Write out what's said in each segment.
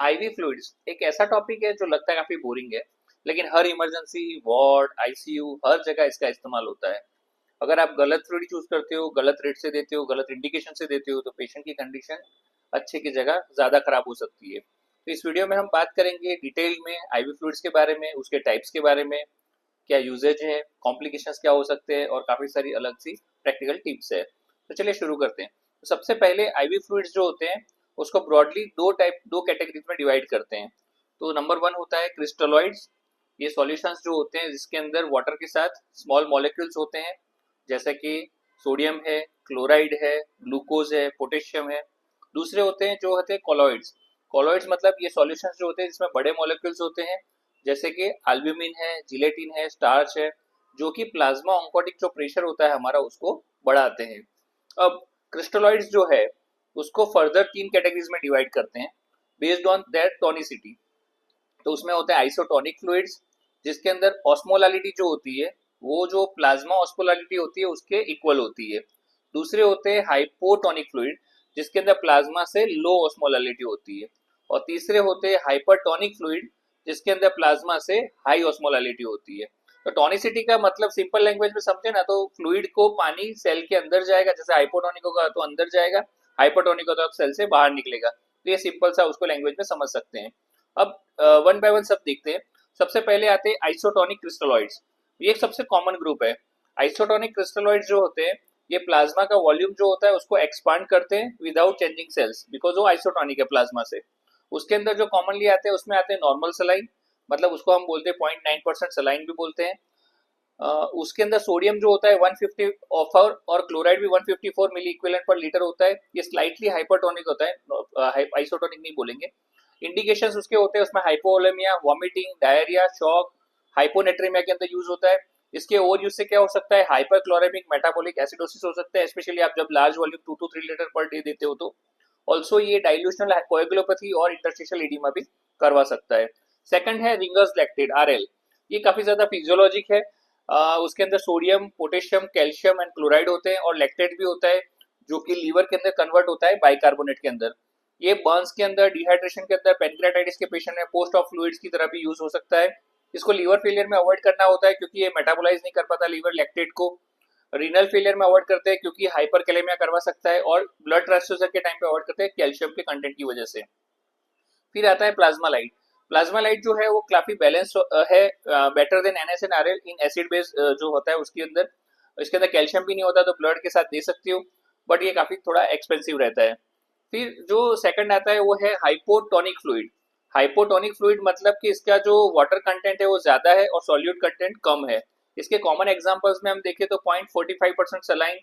Ivy fluids एक ऐसा topic है जो लगता है काफी बोरिंग है, लेकिन हर इमरजेंसी वार्ड, आईसीयू, हर जगह इसका इस्तेमाल होता है। अगर आप गलत फ्लूइड चूज करते हो, गलत रेट से देते हो, गलत इंडिकेशन से देते हो, तो पेशेंट की कंडीशन अच्छे की जगह ज्यादा खराब हो सकती है। तो इस वीडियो में हम बात करेंगे डिटेल में आईवी फ्लूइड्स के बारे में, उसके टाइप्स के बारे में, क्या यूजेज है, कॉम्प्लिकेशंस क्या हो सकते हैं, और काफी सारी अलग सी प्रैक्टिकल टिप्स है। तो चलिए शुरू करते हैं। तो सबसे पहले आईवी फ्लूइड्स जो होते हैं उसको ब्रॉडली दो कैटेगरीज में डिवाइड करते हैं। तो नंबर वन होता है क्रिस्टलॉइड्स। ये सॉल्यूशंस जो होते हैं जिसके अंदर वाटर के साथ स्मॉल मॉलिक्यूल्स होते हैं, जैसे कि सोडियम है, क्लोराइड है, ग्लूकोज है, पोटेशियम है। दूसरे होते हैं जो होते हैं कॉलॉइड्स। कॉलॉइड्स मतलब ये सॉल्यूशंस जो होते हैं जिसमें बड़े मॉलिक्यूल्स होते हैं, जैसे कि एल्ब्यूमिन है, जिलेटिन है, स्टार्च है, जो कि प्लाज्मा ऑन्कोटिक जो प्रेशर होता है हमारा उसको बढ़ाते हैं। अब क्रिस्टलॉइड्स जो है उसको फर्दर तीन कैटेगरीज में डिवाइड करते हैं बेस्ड ऑन देयर टोनिसिटी। तो उसमें होते हैं आइसोटोनिक फ्लूइड्स, जिसके अंदर ऑस्मोलालिटी जो होती है वो जो प्लाज्मा ऑस्मोलालिटी होती है उसके इक्वल होती है। दूसरे होते हैं हाइपोटोनिक फ्लूइड, जिसके अंदर प्लाज्मा से लो ऑस्मोलालिटी होती है। और तीसरे होते हैं हाइपरटोनिक फ्लूइड, जिसके अंदर प्लाज्मा से हाई ऑस्मोलालिटी होती है। तो टोनिसिटी का मतलब सिंपल लैंग्वेज में समझे ना, तो फ्लूइड को पानी सेल के अंदर जाएगा, जैसे हाइपोटोनिक होगा तो अंदर जाएगा, हाइपरटोनिक होगा तो सेल से बाहर निकलेगा। तो ये सिंपल सा उसको लैंग्वेज में समझ सकते हैं। अब वन बाय वन सब देखते हैं। सबसे पहले आते हैं आइसोटोनिक क्रिस्टलॉइड्स। ये एक सबसे कॉमन ग्रुप है। आइसोटोनिक क्रिस्टलॉइड्स जो होते हैं ये प्लाज्मा का वॉल्यूम जो होता है उसको एक्सपांड करते हैं विदाउट चेंजिंग सेल्स, बिकॉज वो आइसोटोनिक है प्लाज्मा से। उसके अंदर जो कॉमनली आते हैं उसमें आते हैं नॉर्मल सलाइन, मतलब उसको हम बोलते हैं 0.9% सलाइन भी बोलते हैं। उसके अंदर सोडियम जो होता है 150 और क्लोराइड भी 154 मिली इक्विवेलेंट पर लीटर होता है। ये स्लाइटली हाइपरटोनिक होता है, आइसोटोनिक नहीं बोलेंगे। इंडिकेशंस उसके होते हैं उसमें hypovolemia, vomiting, diarrhoea, shock, hyponatremia के अंदर यूज होता है। इसके ओवर यूज से क्या हो सकता है, हाइपरक्लोरेमिक मेटाबॉलिक एसिडोसिस हो सकता है, स्पेशली आप जब large volume 2 to 3 litre per day देते हो तो। ऑल्सो ये डाइल्यूशनल कोएगुलोपैथी और इंटरस्टिशियल एडिमा भी करवा सकता है। सेकंड है रिंगर्स लैक्टेट, आरएल। ये काफी ज्यादा फिजियोलॉजिक है। उसके अंदर sodium, potassium, calcium and chloride होते हैं, और लैक्टेट भी होता है जो कि लीवर के अंदर कन्वर्ट होता है बाइकार्बोनेट के अंदर। ये बर्न्स के अंदर, डिहाइड्रेशन के अंदर, पेनक्रेटाइटिस के पेशेंट में पोस्ट ऑफ फ्लूइड्स की तरह भी यूज हो सकता है। इसको लीवर फेलियर में अवॉइड करना होता है क्योंकि ये मेटाबोलाइज नहीं कर पाता लीवर लैक्टेट को। रीनल फेलियर में अवॉइड करते हैं क्योंकि हाइपरकैलेमिया करवा सकता है, और ब्लड ट्रांसफ्यूजन के टाइम पे अवॉइड करते हैं कैल्शियम के कंटेंट की वजह से। फिर आता है प्लाज्मा लाइट। प्लाज्मा लाइट जो है वो काफी बैलेंस है, better than NS and RL in acid base जो होता है उसके अंदर। इसके अंदर कैल्शियम भी नहीं होता तो ब्लड के साथ दे सकती हो, बट ये काफी थोड़ा एक्सपेंसिव रहता है। फिर जो सेकंड आता है वो है हाइपोटोनिक फ्लूइड। हाइपोटोनिक फ्लूइड मतलब कि इसका जो वाटर कंटेंट है वो ज्यादा है और सॉल्यूट कंटेंट कम है। इसके कॉमन एग्जांपल्स में हम देखें तो 0.45% सलाइन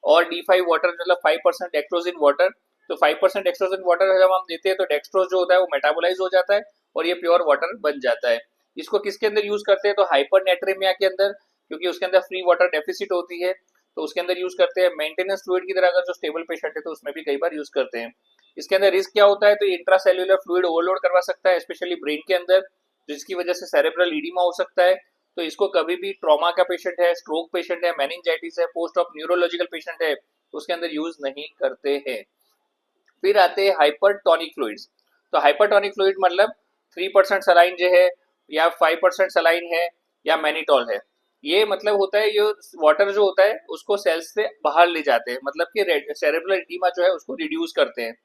और D5 वाटर, मतलब 5% डेक्सट्रोज इन वाटर। तो 5% डेक्सट्रोज इन वाटर जब हम देते हैं तो डेक्सट्रोज जो होता है वो मेटाबोलाइज हो जाता है और ये प्योर वाटर बन जाता है। इसको किसके अंदर यूज करते हैं, तो हाइपरनेट्रेमिया के अंदर, क्योंकि उसके अंदर फ्री वाटर डेफिसिट होती है तो उसके अंदर यूज करते हैं। मेंटेनेंस फ्लूइड की तरह अगर जो स्टेबल पेशेंट है तो उसमें भी कई बार यूज करते हैं। इसके अंदर रिस्क क्या होता है, तो इंट्रासेल्युलर फ्लूइड ओवरलोड करवा सकता है स्पेशली ब्रेन के अंदर, जिसकी वजह से सेरेब्रल इडीमा हो सकता है। तो इसको कभी भी ट्रॉमा का पेशेंट है, स्ट्रोक पेशेंट है, मेनिंजाइटिस है, पोस्ट ऑफ न्यूरोलॉजिकल पेशेंट है तो उसके अंदर यूज नहीं करते हैं। फिर आते हैं हाइपरटोनिक फ्लूइड्स। तो हाइपरटोनिक फ्लूइड मतलब 3% सलाइन जो है, या 5% सलाइन है, या मैनिटॉल है। ये मतलब होता है ये वाटर जो होता है उसको सेल्स से बाहर ले जाते हैं, मतलब कि सेरेब्रल एडीमा जो है उसको रिड्यूस करते हैं।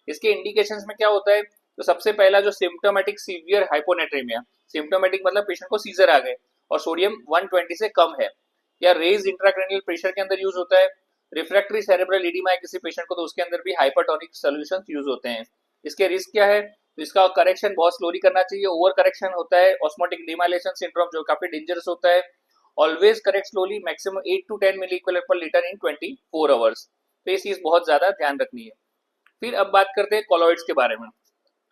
इसके इंडिकेशंस में क्या होता है, तो सबसे पहला जो सिम्टोमेटिक सीवियर हाइपोनेट्रीमिया, सिम्टोमेटिक मतलब पेशेंट को सीजर आ गए और सोडियम 120 से कम है, या रेज इंट्राक्रैनियल प्रेशर के अंदर यूज होता है। रिफ्रैक्टरी सेरेब्रल एडिमा है किसी पेशेंट को तो उसके अंदर भी हाइपरटोनिक सॉल्यूशंस यूज होते हैं। इसके रिस्क क्या है, तो इसका करेक्शन बहुत स्लोली करना चाहिए, ओवर करेक्शन होता है ऑस्मोटिक डिमाइलेशन सिंड्रोम जो काफी डेंजरस होता है। Always correct slowly, maximum 8 to 10 milliequivalent पर लीटर इन 24 आवर्स। तो ये चीज बहुत ज्यादा ध्यान रखनी है। फिर अब बात करते हैं कॉलॉइड्स के बारे में।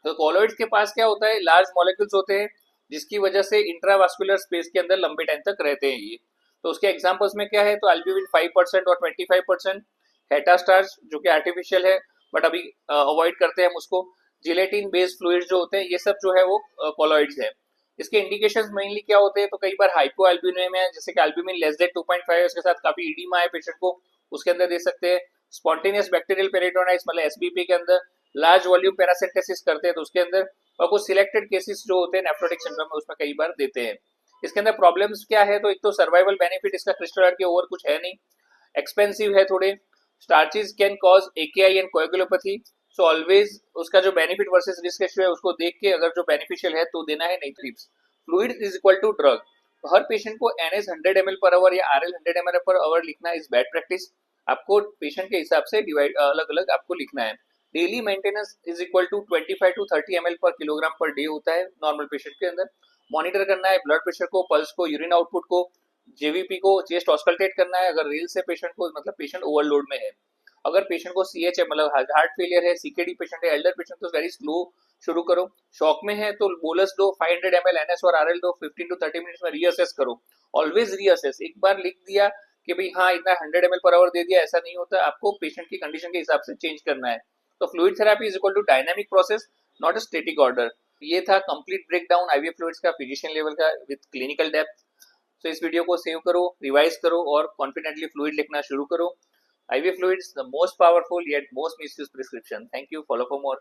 तो कॉलॉइड्स के पास क्या होता है, लार्ज मॉलिक्यूल्स होते हैं जिसकी वजह से इंट्रावास्कुलर स्पेस के अंदर लंबे टाइम तक रहते हैं ये। तो उसके एग्जांपल्स में क्या है, तो एल्ब्यूमिन 5% और 25%, हेटा स्टार्च जो कि आर्टिफिशियल है बट अभी अवॉइड करते हैं हम उसको, जिलेटिन बेस्ड फ्लूइड जो होते हैं ये सब जो है वो कॉलॉइड्स है। इसके इंडिकेशंस मेनली क्या होते हैं, तो कई बार हाइपो एल्ब्यूमिन है, जैसे कि एल्ब्यूमिन लेस देन 2.5 उसके साथ काफी इडीमा है पेशेंट को, उसके अंदर दे सकते हैं। स्पॉन्टेनियस बैक्टीरियल पेरिटोनाइटिस मतलब एसबीपी के अंदर, लार्ज वॉल्यूम पैरासिंथेसिस करते हैं तो उसके अंदर, और कुछ सिलेक्टेड केसेस जो होते हैं नेफ्रोटिक सिंड्रोम में उसमें कई बार देते हैं। इसके अंदर प्रॉब्लम्स क्या है, तो एक तो सर्वाइवल बेनिफिट इसका क्रिस्टल के ओवर कुछ है नहीं, एक्सपेंसिव है थोड़े, starches can cause एकेआई and कोएगुलोपैथी, so always उसका जो बेनिफिट वर्सेस रिस्क रेशियो है उसको देख के अगर जो बेनिफिशियल है तो देना है, नहीं trips. Fluid is equal to drug, तो हर पेशेंट को NS 100 ml/h या RL 100 ml/h लिखना इज बैड प्रैक्टिस। आपको पेशेंट के हिसाब से डिवाइड अलग अलग आपको लिखना है। Daily maintenance is equal to 25 to 30 ml/kg/day होता है नॉर्मल पेशेंट के अंदर। मॉनिटर करना है ब्लड प्रेशर को, पल्स को, यूरिन आउटपुट को, जेवीपी को, चेस्ट ऑस्कल्टेट करना है। अगर रेल से पेशेंट को मतलब पेशेंट ओवरलोड में है, अगर पेशेंट को CH है मतलब हार्ट फेलियर है, CKD पेशेंट है, एल्डर पेशेंट, तो वेरी स्लो शुरू करो। शॉक में है तो बोलस दो 500 ml NS और RL दो, 15 to 30 मिनट्स में रीअसेस करो। ऑलवेज रीअसेस, एक बार लिख दिया कि भाई हाँ इतना 100 ml/h दे दिया, ऐसा नहीं होता, आपको पेशेंट की कंडीशन के हिसाब से चेंज करना है। तो fluid therapy is equal to dynamic process, not a static order. ये था कंप्लीट ब्रेकडाउन IVF फ्लूइड्स का फिजिशियन लेवल का विद क्लिनिकल डेप्थ। तो इस वीडियो को सेव करो, रिवाइज करो और कॉन्फिडेंटली फ्लूइड लिखना शुरू करो। IVF fluids, the most powerful yet most misused prescription. Thank you. Follow for more.